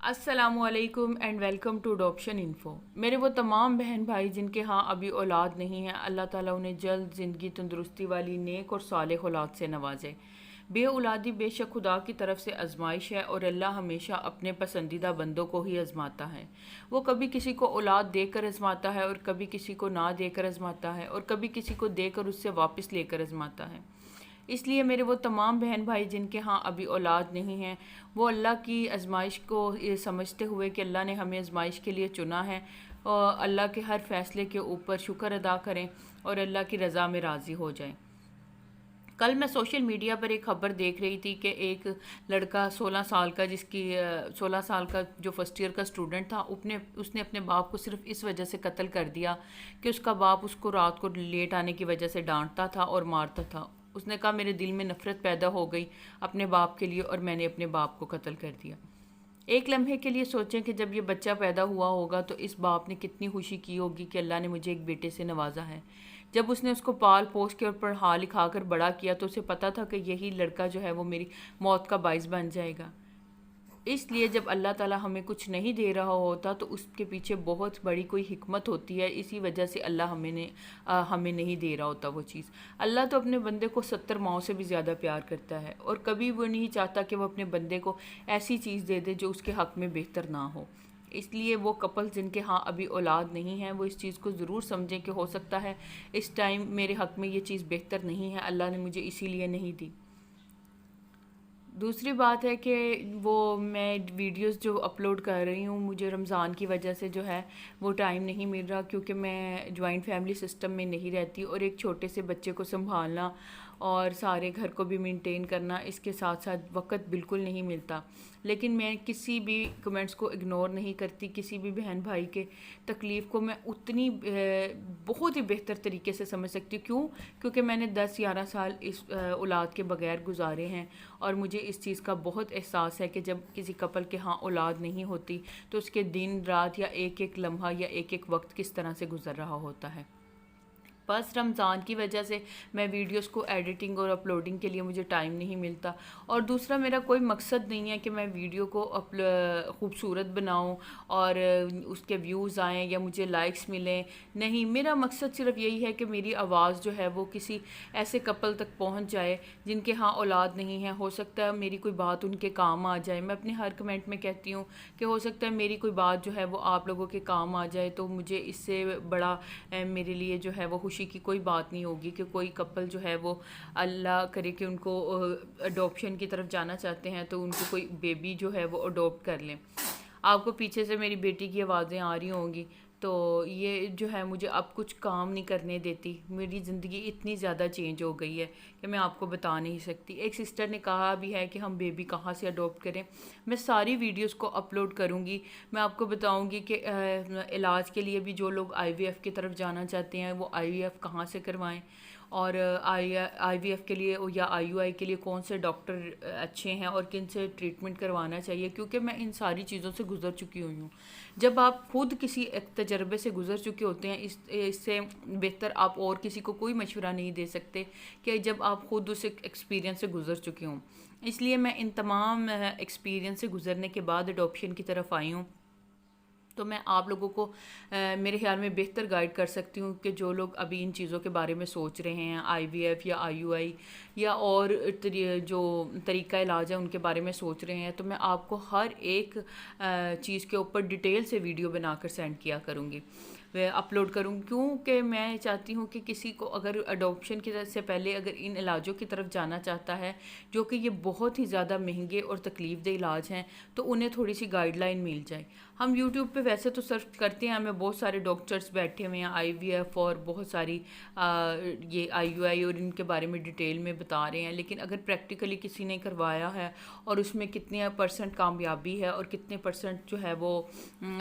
السلام علیکم and welcome to adoption info. میرے وہ تمام بہن بھائی جن کے ہاں ابھی اولاد نہیں ہے، اللہ تعالیٰ انہیں جلد زندگی تندرستی والی نیک اور صالح اولاد سے نوازے۔ بے اولادی بے شک خدا کی طرف سے آزمائش ہے، اور اللہ ہمیشہ اپنے پسندیدہ بندوں کو ہی آزماتا ہے۔ وہ کبھی کسی کو اولاد دے کر آزماتا ہے، اور کبھی کسی کو نہ دے کر آزماتا ہے، اور کبھی کسی کو دے کر اس سے واپس لے کر آزماتا ہے۔ اس لیے میرے وہ تمام بہن بھائی جن کے ہاں ابھی اولاد نہیں ہیں، وہ اللہ کی آزمائش کو یہ سمجھتے ہوئے کہ اللہ نے ہمیں آزمائش کے لیے چنا ہے، اور اللہ کے ہر فیصلے کے اوپر شکر ادا کریں اور اللہ کی رضا میں راضی ہو جائیں۔ کل میں سوشل میڈیا پر ایک خبر دیکھ رہی تھی کہ ایک لڑکا 16 سال کا، جس کی 16 سال کا جو فرسٹ ایئر کا اسٹوڈنٹ تھا، اس نے اپنے باپ کو صرف اس وجہ سے قتل کر دیا کہ اس کا باپ اس کو رات کو لیٹ آنے کی وجہ سے ڈانٹتا تھا اور مارتا تھا۔ اس نے کہا میرے دل میں نفرت پیدا ہو گئی اپنے باپ کے لیے، اور میں نے اپنے باپ کو قتل کر دیا۔ ایک لمحے کے لیے سوچیں کہ جب یہ بچہ پیدا ہوا ہوگا تو اس باپ نے کتنی خوشی کی ہوگی کہ اللہ نے مجھے ایک بیٹے سے نوازا ہے۔ جب اس نے اس کو پال پوس کے اور پڑھا لکھا کر بڑا کیا تو اسے پتا تھا کہ یہی لڑکا جو ہے وہ میری موت کا باعث بن جائے گا۔ اس لیے جب اللہ تعالیٰ ہمیں کچھ نہیں دے رہا ہوتا تو اس کے پیچھے بہت بڑی کوئی حکمت ہوتی ہے، اسی وجہ سے اللہ ہمیں نہیں دے رہا ہوتا وہ چیز۔ اللہ تو اپنے بندے کو 70 ماؤں سے بھی زیادہ پیار کرتا ہے، اور کبھی وہ نہیں چاہتا کہ وہ اپنے بندے کو ایسی چیز دے دے جو اس کے حق میں بہتر نہ ہو۔ اس لیے وہ کپل جن کے ہاں ابھی اولاد نہیں ہے، وہ اس چیز کو ضرور سمجھیں کہ ہو سکتا ہے اس ٹائم میرے حق میں یہ چیز بہتر نہیں ہے، اللہ نے مجھے اسی لیے نہیں دی۔ دوسری بات ہے کہ وہ میں ویڈیوز جو اپلوڈ کر رہی ہوں، مجھے رمضان کی وجہ سے جو ہے وہ ٹائم نہیں مل رہا، کیونکہ میں جوائنٹ فیملی سسٹم میں نہیں رہتی، اور ایک چھوٹے سے بچے کو سنبھالنا اور سارے گھر کو بھی مینٹین کرنا، اس کے ساتھ ساتھ وقت بالکل نہیں ملتا۔ لیکن میں کسی بھی کمنٹس کو اگنور نہیں کرتی، کسی بھی بہن بھائی کے تکلیف کو میں اتنی بہت ہی بہتر طریقے سے سمجھ سکتی ہوں۔ کیونکہ میں نے 10-11 سال اس اولاد کے بغیر گزارے ہیں، اور مجھے اس چیز کا بہت احساس ہے کہ جب کسی کپل کے ہاں اولاد نہیں ہوتی تو اس کے دن رات یا ایک ایک لمحہ یا ایک ایک وقت کس طرح سے گزر رہا ہوتا ہے۔ بس رمضان کی وجہ سے میں ویڈیوز کو ایڈیٹنگ اور اپلوڈنگ کے لیے مجھے ٹائم نہیں ملتا، اور دوسرا میرا کوئی مقصد نہیں ہے کہ میں ویڈیو کو خوبصورت بناؤں اور اس کے ویوز آئیں یا مجھے لائکس ملیں۔ نہیں، میرا مقصد صرف یہی ہے کہ میری آواز جو ہے وہ کسی ایسے کپل تک پہنچ جائے جن کے ہاں اولاد نہیں ہے۔ ہو سکتا ہے میری کوئی بات ان کے کام آ جائے، میں اپنے ہر کمنٹ میں کہتی ہوں کہ ہو سکتا ہے میری کوئی بات جو ہے وہ آپ لوگوں کے کام آ جائے، تو مجھے اس سے بڑا میرے لیے جو ہے وہ خوشی کی کوئی بات نہیں ہوگی کہ کوئی کپل جو ہے وہ اللہ کرے کہ ان کو اڈاپشن کی طرف جانا چاہتے ہیں تو ان کو کوئی بیبی جو ہے وہ اڈاپٹ کر لیں۔ آپ کو پیچھے سے میری بیٹی کی آوازیں آ رہی ہوں گی، تو یہ جو ہے مجھے اب کچھ کام نہیں کرنے دیتی۔ میری زندگی اتنی زیادہ چینج ہو گئی ہے کہ میں آپ کو بتا نہیں سکتی۔ ایک سسٹر نے کہا بھی ہے کہ ہم بیبی کہاں سے اڈاپٹ کریں۔ میں ساری ویڈیوز کو اپلوڈ کروں گی، میں آپ کو بتاؤں گی کہ علاج کے لیے بھی جو لوگ آئی وی ایف کی طرف جانا چاہتے ہیں وہ آئی وی ایف کہاں سے کروائیں، اور آئی وی ایف کے لیے یا آئی یو آئی کے لیے کون سے ڈاکٹر اچھے ہیں اور کن سے ٹریٹمنٹ کروانا چاہیے، کیونکہ میں ان ساری چیزوں سے گزر چکی ہوئی ہوں۔ جب آپ خود کسی ایک تجربے سے گزر چکے ہوتے ہیں، اس سے بہتر آپ اور کسی کو کوئی مشورہ نہیں دے سکتے کہ جب آپ خود اس ایکسپیرینس سے گزر چکے ہوں۔ اس لیے میں ان تمام ایکسپیرینس سے گزرنے کے بعد اڈاپشن کی طرف آئی ہوں، تو میں آپ لوگوں کو میرے خیال میں بہتر گائیڈ کر سکتی ہوں کہ جو لوگ ابھی ان چیزوں کے بارے میں سوچ رہے ہیں، آئی وی ایف یا آئی یو آئی یا اور جو طریقہ علاج ہے ان کے بارے میں سوچ رہے ہیں، تو میں آپ کو ہر ایک چیز کے اوپر ڈیٹیل سے ویڈیو بنا کر سینڈ کیا کروں گی، اپلوڈ کروں، کیونکہ میں چاہتی ہوں کہ کسی کو اگر اڈاپشن کی طرف سے پہلے اگر ان علاجوں کی طرف جانا چاہتا ہے جو کہ یہ بہت ہی زیادہ مہنگے اور تکلیف دہ علاج ہیں، تو انہیں تھوڑی سی گائیڈ لائن مل جائے۔ ہم یوٹیوب پہ ویسے تو سرچ کرتے ہیں، ہمیں بہت سارے ڈاکٹرز بیٹھے ہوئے ہیں آئی وی ایف اور بہت ساری یہ آئی یو آئی اور ان کے بارے میں ڈیٹیل میں بتا رہے ہیں، لیکن اگر پریکٹیکلی کسی نے کروایا ہے اور اس میں کتنے % کامیابی ہے اور کتنے % جو ہے وہ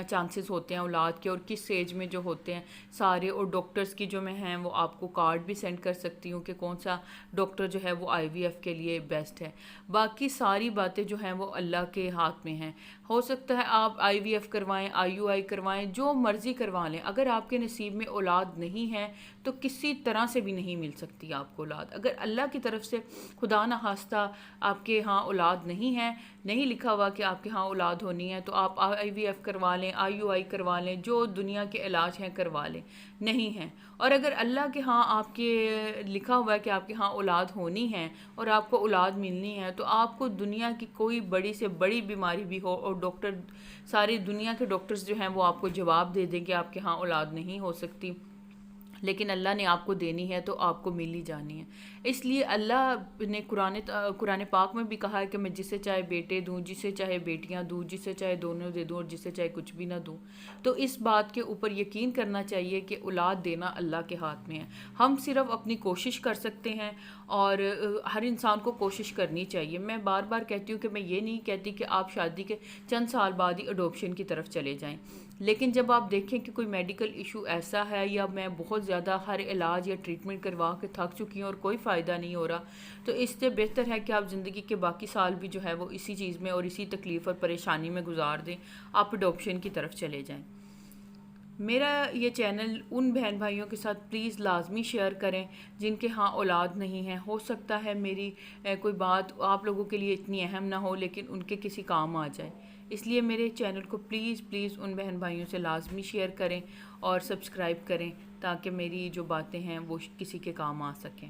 چانسز ہوتے ہیں اولاد کے اور کس ایج میں جو ہوتے ہیں سارے، اور ڈاکٹرز کی جو میں ہیں وہ آپ کو کارڈ بھی سینڈ کر سکتی ہوں کہ کون سا ڈاکٹر جو ہے وہ آئی وی ایف کے لیے بیسٹ ہے۔ باقی ساری باتیں جو ہیں وہ اللہ کے ہاتھ میں ہیں۔ ہو سکتا ہے آپ IVF کروائیں، IUI کروائیں، جو مرضی کروا لیں، اگر آپ کے نصیب میں اولاد نہیں ہے تو کسی طرح سے بھی نہیں مل سکتی آپ کو اولاد. اگر اللہ کی طرف سے خدا نہ خواستہ آپ کے ہاں اولاد نہیں ہے، نہیں لکھا ہوا کہ آپ کے ہاں اولاد ہونی ہے، تو آپ IVF کروا لیں، IUI کروا لیں، جو دنیا کے علاج ہیں کروا لیں. نہیں ہیں. اور اگر اللہ کے ہاں آپ کے لکھا ہوا ہے کہ آپ کے ہاں اولاد ہونی ہے اور آپ کو اولاد ملنی ہے، تو آپ کو دنیا کی کوئی بڑی سے بڑی بیماری بھی ہو اور ڈاکٹر، ساری دنیا کے ڈاکٹرز جو ہیں وہ آپ کو جواب دے دیں کہ آپ کے ہاں اولاد نہیں ہو سکتی، لیکن اللہ نے آپ کو دینی ہے تو آپ کو مل ہی جانی ہے. اس لیے اللہ نے قرآن پاک میں بھی کہا ہے کہ میں جسے چاہے بیٹے دوں، جسے چاہے بیٹیاں دوں، جسے چاہے دونوں دے دوں اور جسے چاہے کچھ بھی نہ دوں. تو اس بات کے اوپر یقین کرنا چاہیے کہ اولاد دینا اللہ کے ہاتھ میں ہے. ہم صرف اپنی کوشش کر سکتے ہیں اور ہر انسان کو کوشش کرنی چاہیے. میں بار بار کہتی ہوں کہ میں یہ نہیں کہتی کہ آپ شادی کے چند سال بعد ہی اڈوپشن کی طرف چلے جائیں، لیکن جب آپ دیکھیں کہ کوئی میڈیکل ایشو ایسا ہے یا میں بہت زیادہ ہر علاج یا ٹریٹمنٹ کروا کے تھک چکی ہوں اور کوئی فائدہ نہیں ہو رہا، تو اس سے بہتر ہے کہ آپ زندگی کے باقی سال بھی جو ہے وہ اسی چیز میں اور اسی تکلیف اور پریشانی میں گزار دیں، آپ اڈوپشن کی طرف چلے جائیں. میرا یہ چینل ان بہن بھائیوں کے ساتھ پلیز لازمی شیئر کریں جن کے ہاں اولاد نہیں ہے. ہو سکتا ہے میری کوئی بات آپ لوگوں کے لیے اتنی اہم نہ ہو لیکن ان کے کسی کام آ جائے. اس لیے میرے چینل کو پلیز پلیز ان بہن بھائیوں سے لازمی شیئر کریں اور سبسکرائب کریں تاکہ میری جو باتیں ہیں وہ کسی کے کام آ سکیں.